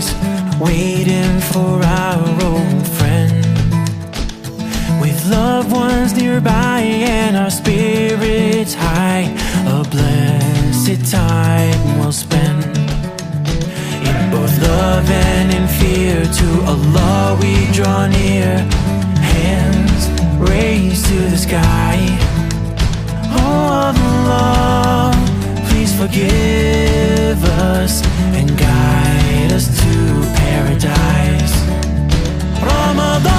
skies, waiting for our old friend. With loved ones nearby and our spirits high, a blessed time we'll spend. In both love and in fear, to Allah we draw near, hands raised to the sky. Oh Allah, please forgive us and guide us to paradise. Ramadan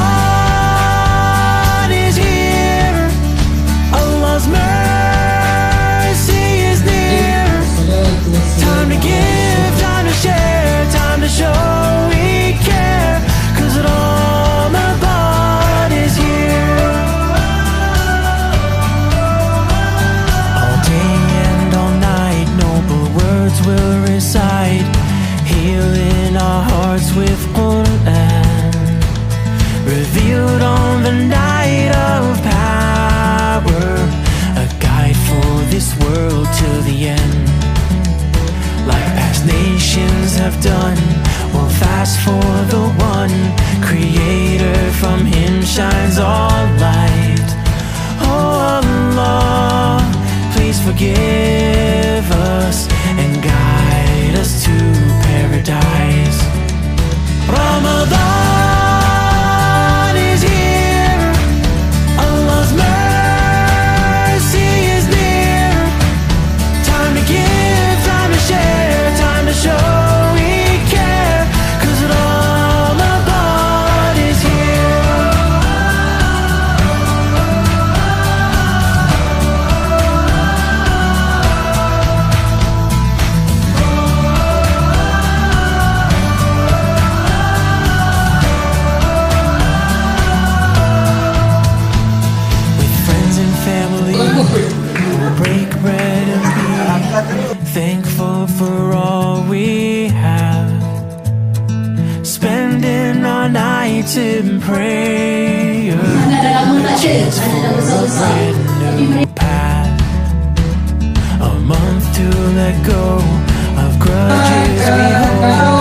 is here, Allah's mercy is near. Time to give, time to share, time to show we care, 'cause Ramadan is here. All day and all night, noble words will recite, healing our hearts with Quran, revealed on the night of power, a guide for this world till the end. Like past nations have done, we'll fast for the one Creator, from Him shines all light. Oh Allah, please forgive us and guide us to paradise. Ramadan is here, Allah's mercy is near. Time to give, time to share, time to show we care, 'cause Ramadan is here. With friends and family, we'll break bread and be thankful for all we have, spending our nights in prayer, a chance for a brand new path, a month to let go of grudges we hold.